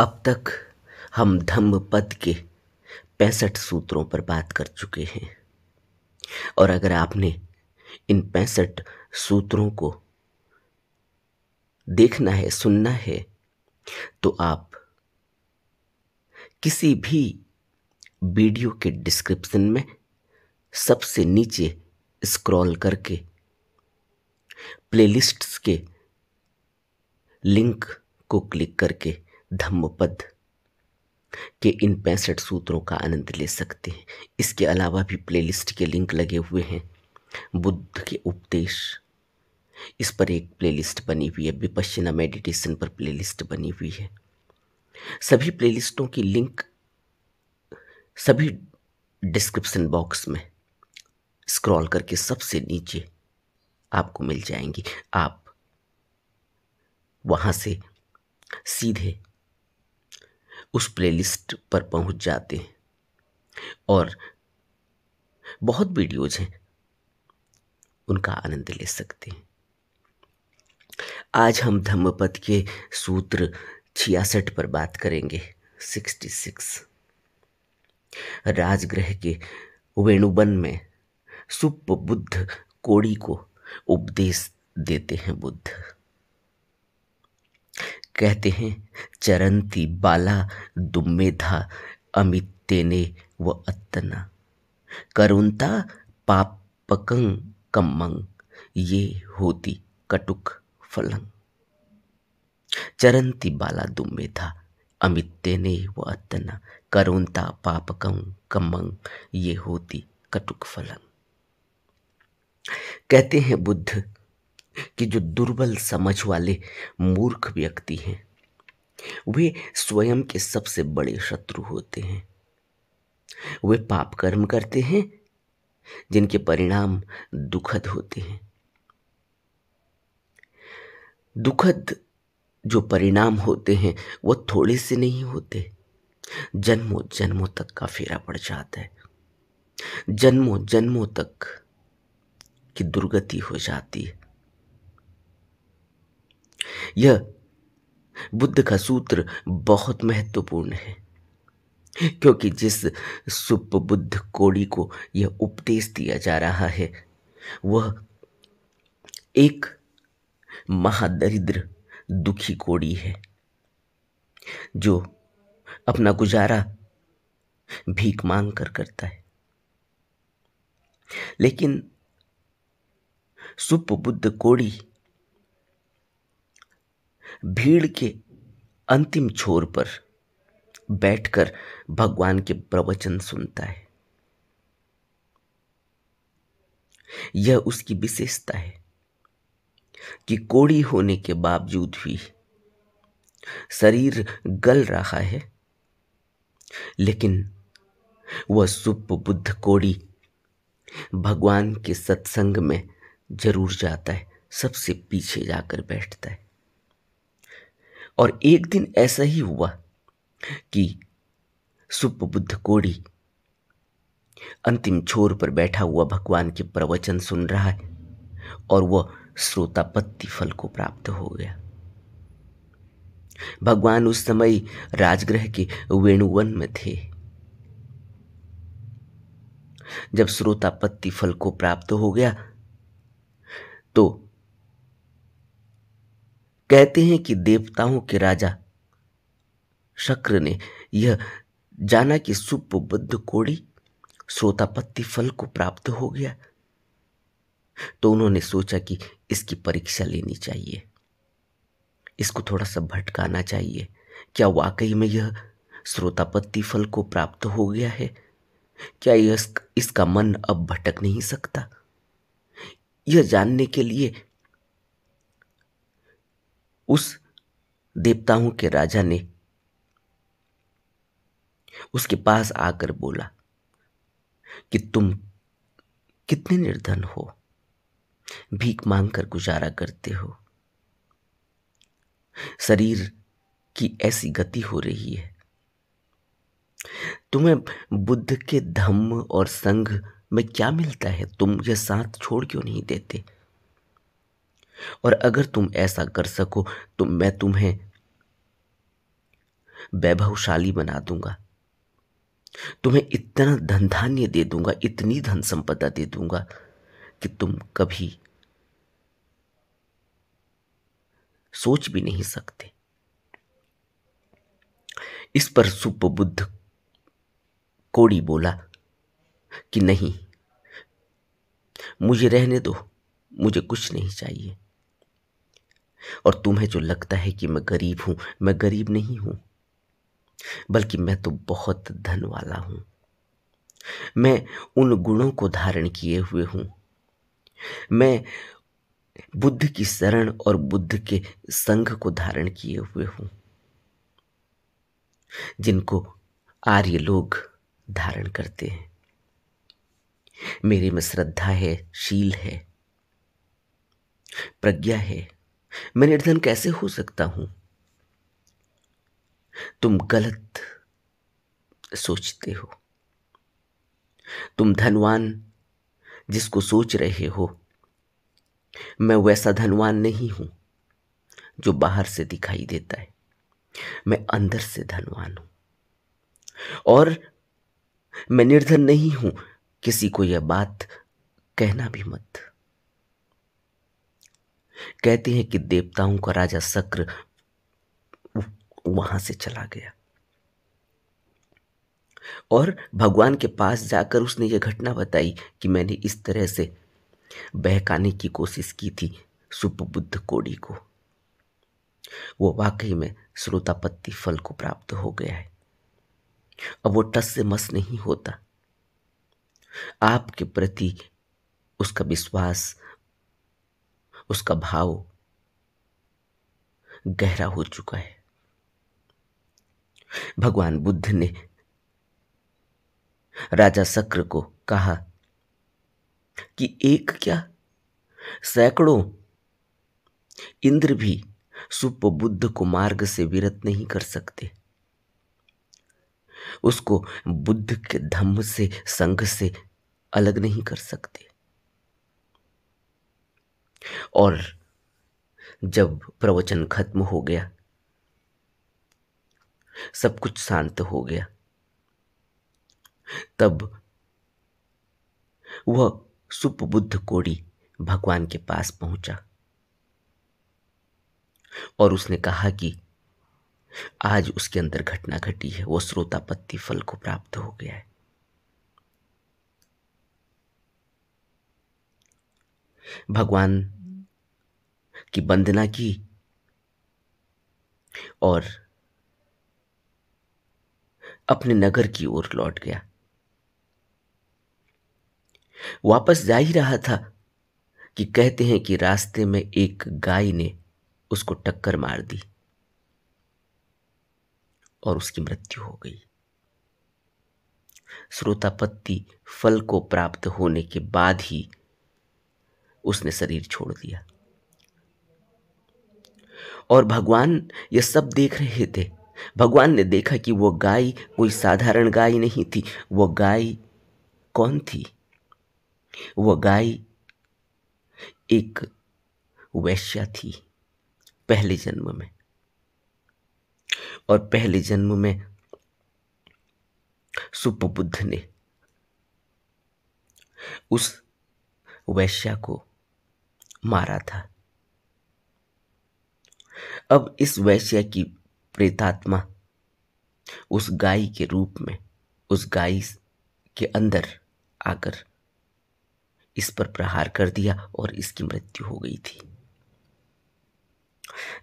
अब तक हम धम्मपद के 65 सूत्रों पर बात कर चुके हैं। और अगर आपने इन 65 सूत्रों को देखना है, सुनना है, तो आप किसी भी वीडियो के डिस्क्रिप्शन में सबसे नीचे स्क्रॉल करके प्लेलिस्ट्स के लिंक को क्लिक करके धम्मपद के इन 65 सूत्रों का आनंद ले सकते हैं। इसके अलावा भी प्लेलिस्ट के लिंक लगे हुए हैं। बुद्ध के उपदेश, इस पर एक प्लेलिस्ट बनी हुई है। विपश्यना मेडिटेशन पर प्लेलिस्ट बनी हुई है। सभी प्लेलिस्टों की लिंक सभी डिस्क्रिप्शन बॉक्स में स्क्रॉल करके सबसे नीचे आपको मिल जाएंगी। आप वहां से सीधे उस प्लेलिस्ट पर पहुंच जाते हैं और बहुत वीडियोज हैं, उनका आनंद ले सकते हैं। आज हम धम्मपद के सूत्र 66 पर बात करेंगे। 66। राजगृह के वेणुवन में सुप्प बुद्ध कोड़ी को उपदेश देते हैं। बुद्ध कहते हैं, चरंती बाला दुम्मेधा अमितेने व अत्तना करुणता पापकं कम्मं ये होती कटुक फलं। चरंती बाला दुम्मेधा अमितेने व अत्तना करुणता पापकं कम्मं ये होती कटुक फलं। कहते हैं बुद्ध कि जो दुर्बल समझ वाले मूर्ख व्यक्ति हैं, वे स्वयं के सबसे बड़े शत्रु होते हैं। वे पाप कर्म करते हैं जिनके परिणाम दुखद होते हैं। दुखद जो परिणाम होते हैं वो थोड़े से नहीं होते, जन्मों जन्मों तक का फेरा पड़ जाता है। जन्मों जन्मों तक की दुर्गति हो जाती है। यह बुद्ध का सूत्र बहुत महत्वपूर्ण है, क्योंकि जिस सुप्प बुद्ध कोड़ी को यह उपदेश दिया जा रहा है वह एक महादरिद्र दुखी कोड़ी है, जो अपना गुजारा भीख मांग कर करता है। लेकिन सुप्प बुद्ध कोड़ी भीड़ के अंतिम छोर पर बैठकर भगवान के प्रवचन सुनता है। यह उसकी विशेषता है कि कोड़ी होने के बावजूद भी शरीर गल रहा है, लेकिन वह सुप्प बुद्ध कोड़ी भगवान के सत्संग में जरूर जाता है, सबसे पीछे जाकर बैठता है। और एक दिन ऐसा ही हुआ कि सुप्प बुद्ध कोड़ी अंतिम छोर पर बैठा हुआ भगवान के प्रवचन सुन रहा है और वह श्रोतापत्ति फल को प्राप्त हो गया। भगवान उस समय राजगृह के वेणुवन में थे। जब श्रोतापत्ति फल को प्राप्त हो गया तो कहते हैं कि देवताओं के राजा शक्र ने यह जाना कि सुप्प बुद्ध कोड़ी श्रोतापत्ति फल को प्राप्त हो गया, तो उन्होंने सोचा कि इसकी परीक्षा लेनी चाहिए, इसको थोड़ा सा भटकाना चाहिए। क्या वाकई में यह श्रोतापत्ति फल को प्राप्त हो गया है? क्या इसका मन अब भटक नहीं सकता? यह जानने के लिए उस देवताओं के राजा ने उसके पास आकर बोला कि तुम कितने निर्धन हो, भीख मांगकर गुजारा करते हो, शरीर की ऐसी गति हो रही है, तुम्हें बुद्ध के धम्म और संघ में क्या मिलता है? तुम यह साथ छोड़ क्यों नहीं देते? और अगर तुम ऐसा कर सको तो मैं तुम्हें वैभवशाली बना दूंगा, तुम्हें इतना धन धान्य दे दूंगा, इतनी धन संपदा दे दूंगा कि तुम कभी सोच भी नहीं सकते। इस पर सुपबुद्ध कोड़ी बोला कि नहीं, मुझे रहने दो, मुझे कुछ नहीं चाहिए। और तुम्हें जो लगता है कि मैं गरीब हूं, मैं गरीब नहीं हूं, बल्कि मैं तो बहुत धन वाला हूं। मैं उन गुणों को धारण किए हुए हूं। मैं बुद्ध की शरण और बुद्ध के संग को धारण किए हुए हूं, जिनको आर्य लोग धारण करते हैं। मेरे में श्रद्धा है, शील है, प्रज्ञा है। मैं निर्धन कैसे हो सकता हूं? तुम गलत सोचते हो। तुम धनवान जिसको सोच रहे हो, मैं वैसा धनवान नहीं हूं जो बाहर से दिखाई देता है। मैं अंदर से धनवान हूं। और मैं निर्धन नहीं हूं, किसी को यह बात कहना भी मत। कहते हैं कि देवताओं का राजा शक्र वहां से चला गया और भगवान के पास जाकर उसने यह घटना बताई कि मैंने इस तरह से बहकाने की कोशिश की थी सुपबुद्ध कोड़ी को। वो वाकई में श्रोतापत्ति फल को प्राप्त हो गया है। अब वो टस से मस नहीं होता। आपके प्रति उसका विश्वास, उसका भाव गहरा हो चुका है। भगवान बुद्ध ने राजा शक्र को कहा कि एक क्या, सैकड़ों इंद्र भी सुपबुद्ध को मार्ग से विरत नहीं कर सकते। उसको बुद्ध के धम्म से, संघ से अलग नहीं कर सकते। और जब प्रवचन खत्म हो गया, सब कुछ शांत हो गया, तब वह सुपबुद्ध कोड़ी भगवान के पास पहुंचा और उसने कहा कि आज उसके अंदर घटना घटी है, वो श्रोतापत्ति फल को प्राप्त हो गया है। भगवान की वंदना की और अपने नगर की ओर लौट गया। वापस जा ही रहा था कि कहते हैं कि रास्ते में एक गाय ने उसको टक्कर मार दी और उसकी मृत्यु हो गई। श्रोतापत्ति फल को प्राप्त होने के बाद ही उसने शरीर छोड़ दिया। और भगवान ये सब देख रहे थे। भगवान ने देखा कि वो गाय कोई साधारण गाय नहीं थी। वो गाय कौन थी? वो गाय एक वैश्या थी पहले जन्म में। और पहले जन्म में सुपबुद्ध ने उस वैश्या को मारा था। अब इस वैश्या की प्रेतात्मा उस गाय के रूप में, उस गाय के अंदर आकर इस पर प्रहार कर दिया और इसकी मृत्यु हो गई थी।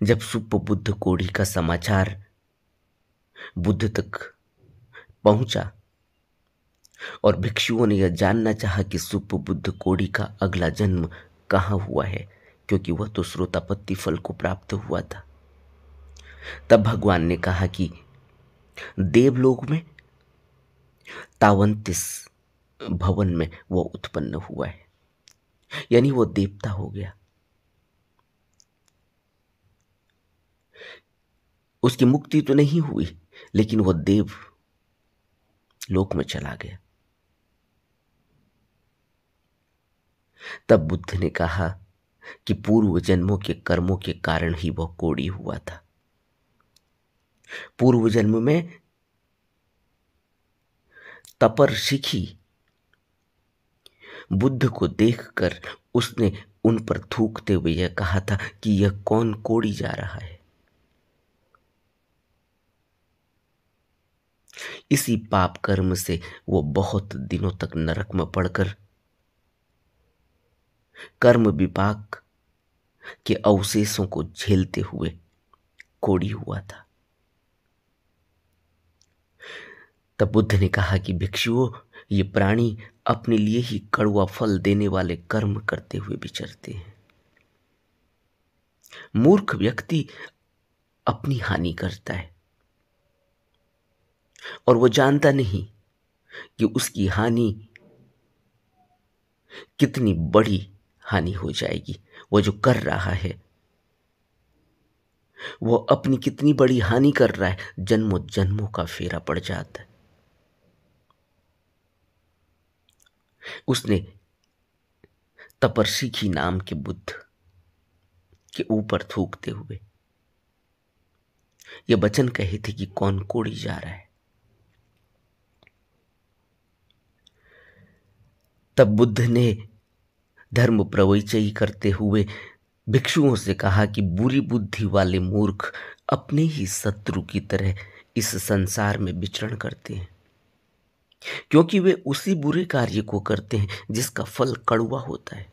जब सुपबुद्ध कोड़ी का समाचार बुद्ध तक पहुंचा और भिक्षुओं ने यह जानना चाहा कि सुपबुद्ध कोड़ी का अगला जन्म कहाँ हुआ है, क्योंकि वह तो श्रोतापत्ति फल को प्राप्त हुआ था, तब भगवान ने कहा कि देवलोक में तावंतिस भवन में वो उत्पन्न हुआ है, यानी वो देवता हो गया। उसकी मुक्ति तो नहीं हुई, लेकिन वो देव लोक में चला गया। तब बुद्ध ने कहा कि पूर्व जन्मों के कर्मों के कारण ही वह कोड़ी हुआ था। पूर्व जन्म में तपरशिखी बुद्ध को देखकर उसने उन पर थूकते हुए यह कहा था कि यह कौन कोड़ी जा रहा है। इसी पाप कर्म से वो बहुत दिनों तक नरक में पड़कर कर्म विपाक के अवशेषों को झेलते हुए कोड़ी हुआ था। तब बुद्ध ने कहा कि भिक्षुओं, ये प्राणी अपने लिए ही कड़वा फल देने वाले कर्म करते हुए विचरते हैं। मूर्ख व्यक्ति अपनी हानि करता है और वो जानता नहीं कि उसकी हानि कितनी बड़ी हानि हो जाएगी। वो जो कर रहा है वो अपनी कितनी बड़ी हानि कर रहा है, जन्मों जन्मों का फेरा पड़ जाता है। उसने तपरशिखी नाम के बुद्ध के ऊपर थूकते हुए यह वचन कहे थे कि कौन कोड़ी जा रहा है। तब बुद्ध ने धर्म प्रवचयी करते हुए भिक्षुओं से कहा कि बुरी बुद्धि वाले मूर्ख अपने ही शत्रु की तरह इस संसार में विचरण करते हैं, क्योंकि वे उसी बुरे कार्य को करते हैं जिसका फल कड़वा होता है।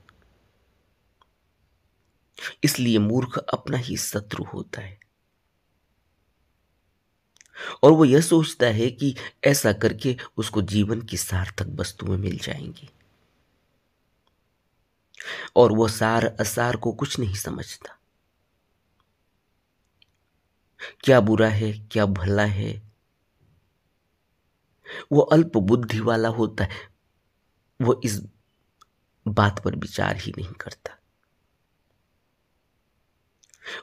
इसलिए मूर्ख अपना ही शत्रु होता है और वो यह सोचता है कि ऐसा करके उसको जीवन की सार्थक वस्तुएं मिल जाएंगी, और वो सार असार को कुछ नहीं समझता। क्या बुरा है, क्या भला है, वो अल्प बुद्धि वाला होता है। वो इस बात पर विचार ही नहीं करता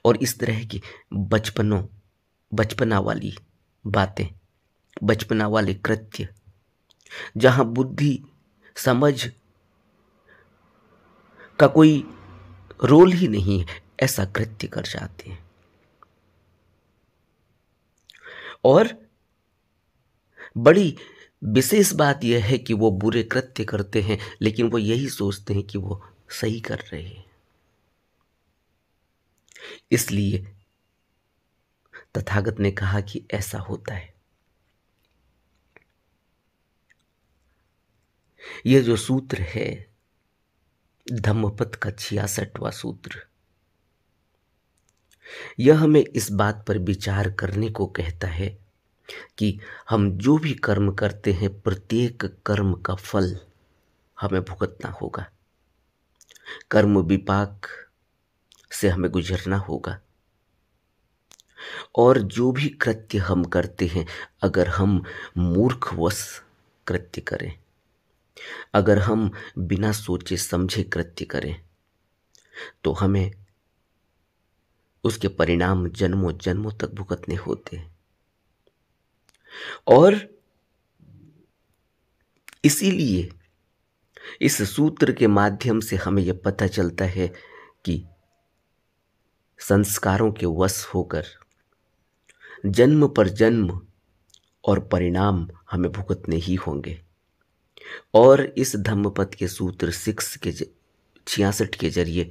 और इस तरह की बचपना वाली बातें, बचपना वाले कृत्य, जहां बुद्धि समझ का कोई रोल ही नहीं है, ऐसा कृत्य कर जाते हैं। और बड़ी विशेष बात यह है कि वो बुरे कृत्य करते हैं, लेकिन वो यही सोचते हैं कि वो सही कर रहे हैं। इसलिए तथागत ने कहा कि ऐसा होता है। यह जो सूत्र है धम्मपद का 66वां सूत्र, यह हमें इस बात पर विचार करने को कहता है कि हम जो भी कर्म करते हैं, प्रत्येक कर्म का फल हमें भुगतना होगा। कर्म विपाक से हमें गुजरना होगा और जो भी कृत्य हम करते हैं, अगर हम मूर्खवश कृत्य करें, अगर हम बिना सोचे समझे कृत्य करें, तो हमें उसके परिणाम जन्मों जन्मों तक भुगतने होते हैं। और इसीलिए इस सूत्र के माध्यम से हमें यह पता चलता है कि संस्कारों के वश होकर जन्म पर जन्म और परिणाम हमें भुगतने ही होंगे। और इस धम्मपद के सूत्र 66 के जरिए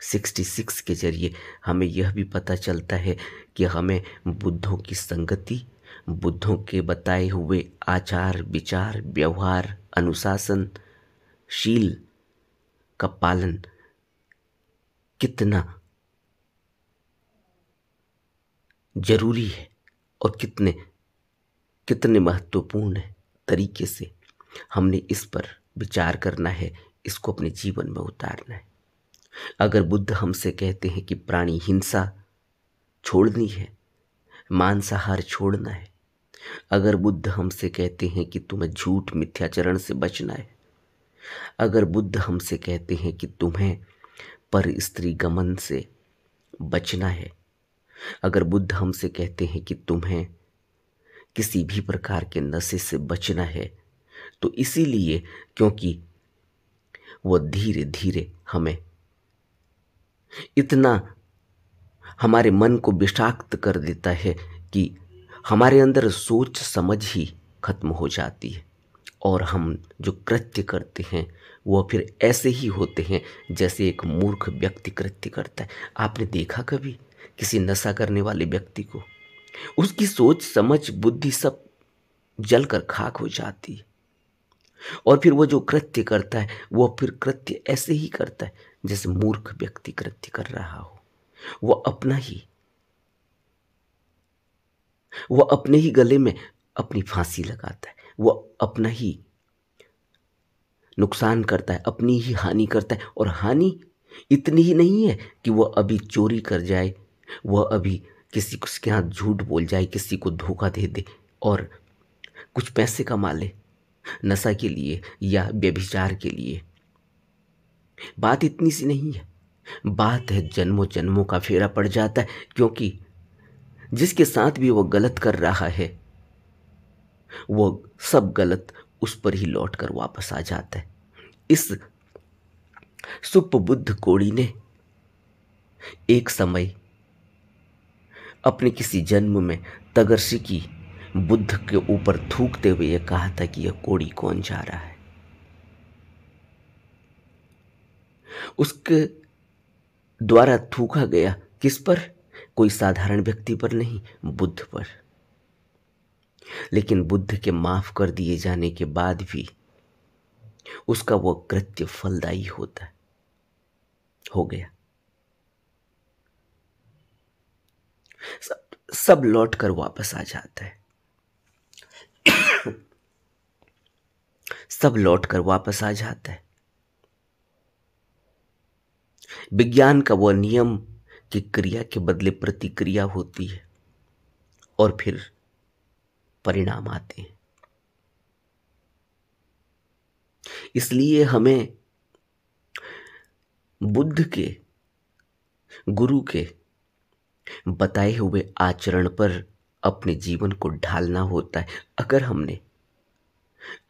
66 के जरिए हमें यह भी पता चलता है कि हमें बुद्धों की संगति, बुद्धों के बताए हुए आचार विचार व्यवहार अनुशासन शील का पालन कितना जरूरी है और कितने कितने महत्वपूर्ण तरीके से हमने इस पर विचार करना है, इसको अपने जीवन में उतारना है। अगर बुद्ध हमसे कहते हैं कि प्राणी हिंसा छोड़नी है, मांसाहार छोड़ना है, अगर बुद्ध हमसे कहते हैं कि तुम्हें झूठ मिथ्याचरण से बचना है, अगर बुद्ध हमसे कहते हैं कि तुम्हें पर स्त्री गमन से बचना है, अगर बुद्ध हमसे कहते हैं कि तुम्हें किसी भी प्रकार के नशे से बचना है, तो इसीलिए क्योंकि वो धीरे धीरे हमें इतना हमारे मन को विषाक्त कर देता है, कि हमारे अंदर सोच समझ ही खत्म हो जाती है और हम जो कृत्य करते हैं वो फिर ऐसे ही होते हैं जैसे एक मूर्ख व्यक्ति कृत्य करता है। आपने देखा कभी किसी नशा करने वाले व्यक्ति को? उसकी सोच समझ बुद्धि सब जलकर खाक हो जाती है और फिर वो जो कृत्य करता है वो फिर कृत्य ऐसे ही करता है जैसे मूर्ख व्यक्ति कृत्य कर रहा हो। वो अपना ही वो अपने ही गले में अपनी फांसी लगाता है। वो अपना ही नुकसान करता है, अपनी ही हानि करता है और हानि इतनी ही नहीं है कि वो अभी चोरी कर जाए, वह अभी किसी को उसके हाथ झूठ बोल जाए, किसी को धोखा दे दे और कुछ पैसे कमा ले नशा के लिए या व्यभिचार के लिए। बात इतनी सी नहीं है, बात है जन्मों जन्मों का फेरा पड़ जाता है, क्योंकि जिसके साथ भी वो गलत कर रहा है वो सब गलत उस पर ही लौट कर वापस आ जाता है। इस सुपबुद्ध कोड़ी ने एक समय अपने किसी जन्म में तगरसी की बुद्ध के ऊपर थूकते हुए यह कहा था कि यह कोड़ी कौन जा रहा है। उसके द्वारा थूका गया किस पर? कोई साधारण व्यक्ति पर नहीं, बुद्ध पर। लेकिन बुद्ध के माफ कर दिए जाने के बाद भी उसका वो कृत्य फलदायी होता है, हो गया। सब लौट कर वापस आ जाता है, सब लौट कर वापस आ जाता है। विज्ञान का वह नियम कि क्रिया के बदले प्रतिक्रिया होती है और फिर परिणाम आते हैं। इसलिए हमें बुद्ध के, गुरु के बताए हुए आचरण पर अपने जीवन को ढालना होता है। अगर हमने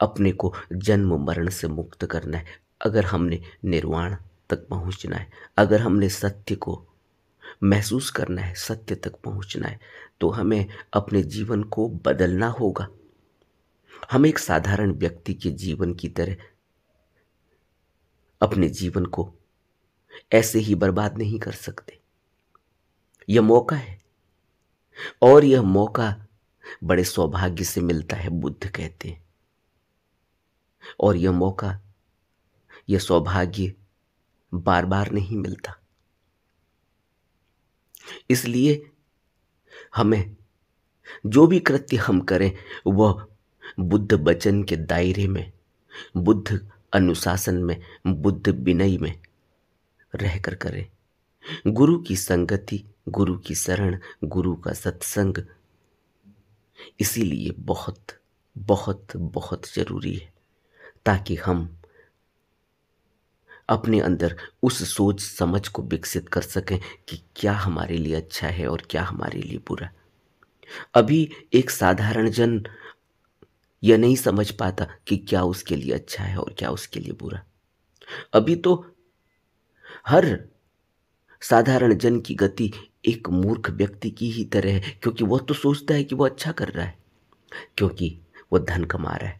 अपने को जन्म मरण से मुक्त करना है, अगर हमने निर्वाण तक पहुंचना है, अगर हमने सत्य को महसूस करना है, सत्य तक पहुंचना है, तो हमें अपने जीवन को बदलना होगा। हम एक साधारण व्यक्ति के जीवन की तरह अपने जीवन को ऐसे ही बर्बाद नहीं कर सकते। यह मौका है और यह मौका बड़े सौभाग्य से मिलता है, बुद्ध कहते हैं। और यह मौका, यह सौभाग्य बार बार नहीं मिलता। इसलिए हमें जो भी कृत्य हम करें वह बुद्ध वचन के दायरे में, बुद्ध अनुशासन में, बुद्ध विनय में रहकर करें। गुरु की संगति, गुरु की शरण, गुरु का सत्संग इसीलिए बहुत बहुत बहुत जरूरी है, ताकि हम अपने अंदर उस सोच समझ को विकसित कर सकें कि क्या हमारे लिए अच्छा है और क्या हमारे लिए बुरा। अभी एक साधारण जन यह नहीं समझ पाता कि क्या उसके लिए अच्छा है और क्या उसके लिए बुरा। अभी तो हर साधारण जन की गति एक मूर्ख व्यक्ति की ही तरह है, क्योंकि वह तो सोचता है कि वह अच्छा कर रहा है, क्योंकि वह धन कमा रहा है,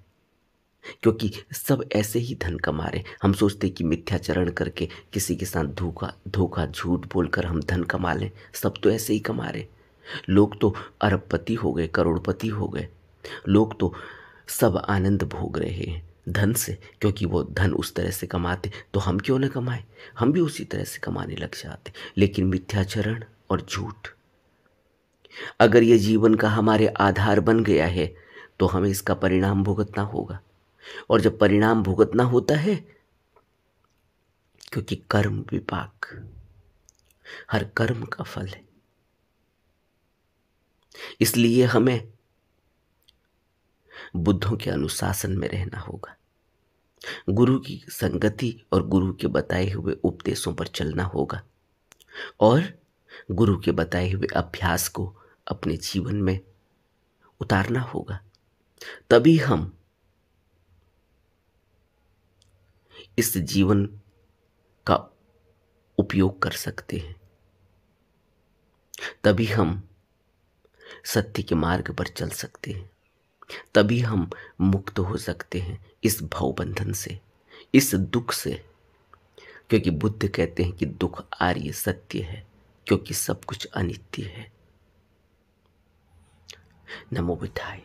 क्योंकि सब ऐसे ही धन कमा रहे। हम सोचते कि मिथ्याचरण करके किसी के साथ धोखा धोखा झूठ बोलकर हम धन कमा लें। सब तो ऐसे ही कमा रहे। लोग तो अरबपति हो गए, करोड़पति हो गए। लोग तो सब आनंद भोग रहे हैं धन से, क्योंकि वो धन उस तरह से कमाते। तो हम क्यों न कमाएं? हम भी उसी तरह से कमाने लग जाते। लेकिन मिथ्याचरण और झूठ अगर ये जीवन का हमारे आधार बन गया है तो हमें इसका परिणाम भुगतना होगा। और जब परिणाम भुगतना होता है, क्योंकि कर्म विपाक, हर कर्म का फल है, इसलिए हमें बुद्धों के अनुशासन में रहना होगा, गुरु की संगति और गुरु के बताए हुए उपदेशों पर चलना होगा और गुरु के बताए हुए अभ्यास को अपने जीवन में उतारना होगा। तभी हम इस जीवन का उपयोग कर सकते हैं, तभी हम सत्य के मार्ग पर चल सकते हैं। तभी हम मुक्त हो सकते हैं इस भवबंधन से, इस दुख से। क्योंकि बुद्ध कहते हैं कि दुख आर्य सत्य है, क्योंकि सब कुछ अनित्य है। नमो बुद्धाय।